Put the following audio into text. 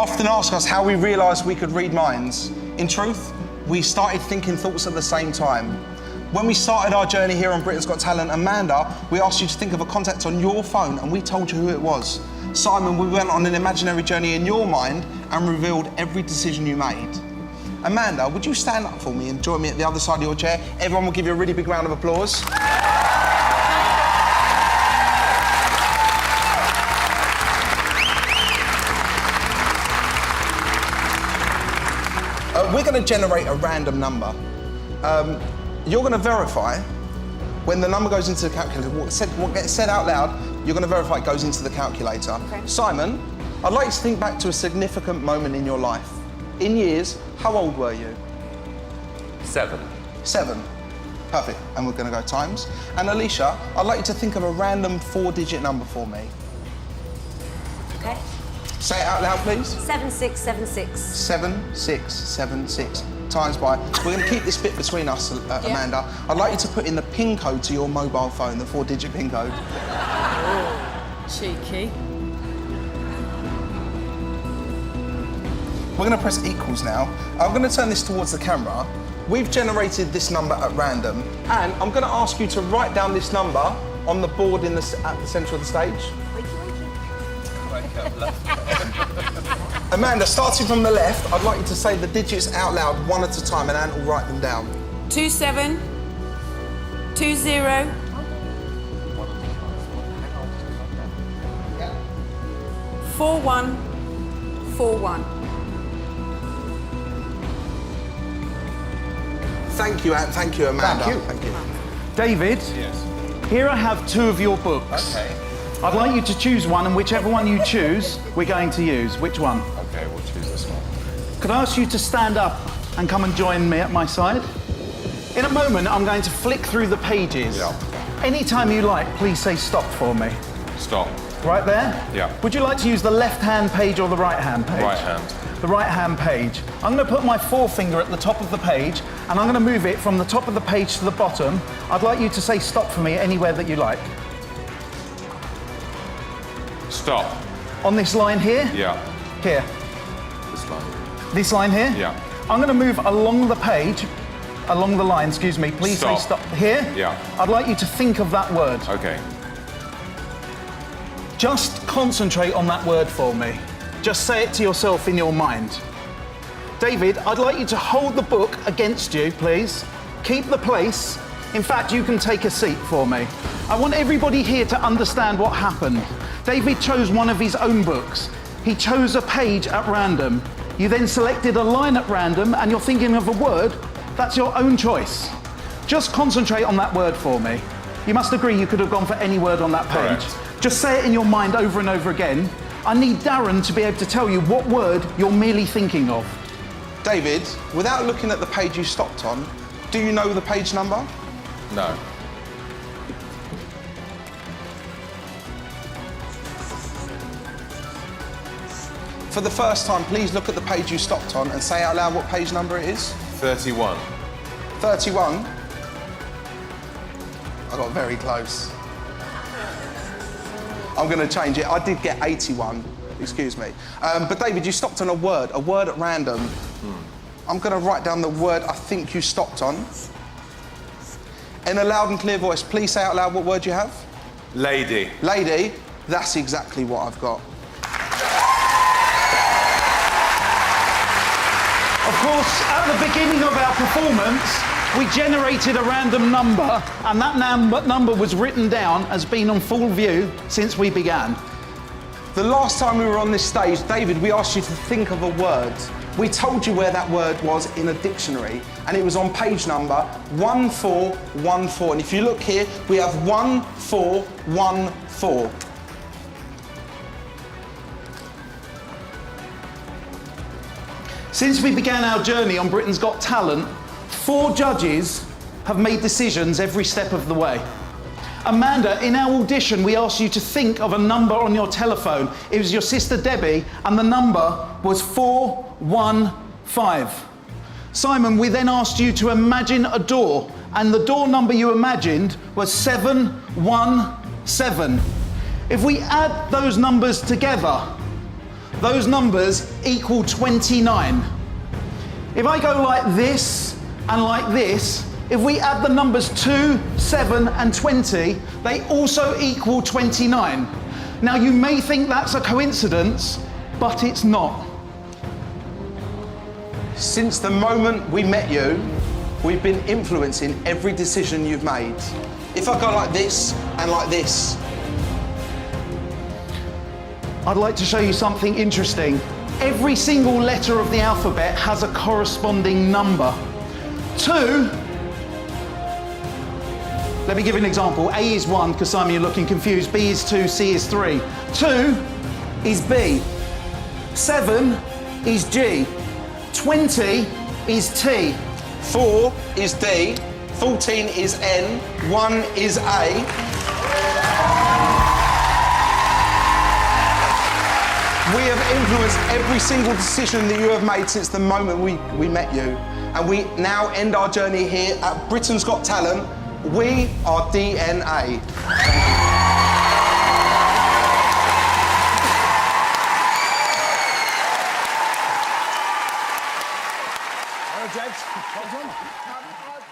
often ask us how we realised we could read minds. In truth, we started thinking thoughts at the same time. When we started our journey here on Britain's Got Talent, Amanda, we asked you to think of a contact on your phone and we told you who it was. Simon, we went on an imaginary journey in your mind and revealed every decision you made. Amanda, would you stand up for me and join me at the other side of your chair? Everyone will give you a really big round of applause. We're going to generate a random number. You're going to verify when the number goes into the calculator, what gets said out loud, you're going to verify it goes into the calculator. Okay. Simon, I'd like you to think back to a significant moment in your life. In years, how old were you? 7. 7. Perfect. And we're going to go times. And Alicia, I'd like you to think of a random 4-digit number for me. Okay. Say it out loud, please. 7676. 7676. Times by. We're going to keep this bit between us, Amanda. I'd like you to put in the PIN code to your mobile phone, the 4-digit PIN code. Oh, cheeky. We're going to press equals now. I'm going to turn this towards the camera. We've generated this number at random, and I'm going to ask you to write down this number on the board at the centre of the stage. Wake up, left. Amanda, starting from the left, I'd like you to say the digits out loud one at a time, and Anne will write them down. 27 20 4141. Thank you, Anne. Thank you, Amanda. Thank you. David, Yes. here I have 2 of your books. Okay. I'd like you to choose one, and whichever one you choose, we're going to use. Which one? Okay, we'll choose this one. Could I ask you to stand up and come and join me at my side? In a moment, I'm going to flick through the pages. Yeah. Anytime you like, please say stop for me. Stop. Right there? Yeah. Would you like to use the left-hand page or the right-hand page? Right hand. The right-hand page. I'm going to put my forefinger at the top of the page, and I'm going to move it from the top of the page to the bottom. I'd like you to say stop for me anywhere that you like. Stop. On this line here? Yeah. Here. This line. This line here? Yeah. I'm going to move along the page, along the line, excuse me. Please Stop. say stop. Here? Yeah. I'd like you to think of that word. Okay. Just concentrate on that word for me. Just say it to yourself in your mind. David, I'd like you to hold the book against you, please. Keep the place. In fact, you can take a seat for me. I want everybody here to understand what happened. David chose one of his own books. He chose a page at random. You then selected a line at random and you're thinking of a word. That's your own choice. Just concentrate on that word for me. You must agree you could have gone for any word on that page. Correct. Just say it in your mind over and over again. I need Darren to be able to tell you what word you're merely thinking of. David, without looking at the page you stopped on, do you know the page number? No. For the first time, please look at the page you stopped on and say out loud what page number it is. 31. 31. I got very close. I'm going to change it. I did get 81, excuse me. But David, you stopped on a word at random. I'm going to write down the word I think you stopped on. In a loud and clear voice, please say out loud what word you have. Lady. Lady, that's exactly what I've got. Of course, at the beginning of our performance, we generated a random number, and that number was written down as being on full view since we began. The last time we were on this stage, David, we asked you to think of a word. We told you where that word was in a dictionary, and it was on page number 1414. And if you look here, we have 1414. Since we began our journey on Britain's Got Talent, 4 judges have made decisions every step of the way. Amanda, in our audition, we asked you to think of a number on your telephone. It was your sister Debbie, and the number was 415. Simon, we then asked you to imagine a door, and the door number you imagined was 717. If we add those numbers together, those numbers equal 29. If I go like this and like this, if we add the numbers 2, 7 and 20, they also equal 29. Now you may think that's a coincidence, but it's not. Since the moment we met you, we've been influencing every decision you've made. If I go like this and like this. I'd like to show you something interesting. Every single letter of the alphabet has a corresponding number. 2, let me give you an example. A is 1, because Simon, you're looking confused. B is 2, C is 3. 2 is B. 7 is G. 20 is T. 4 is D. 14 is N. 1 is A. We have influenced every single decision that you have made since the moment we met you. And we now end our journey here at Britain's Got Talent. We are DNA. Well, Jed, well done.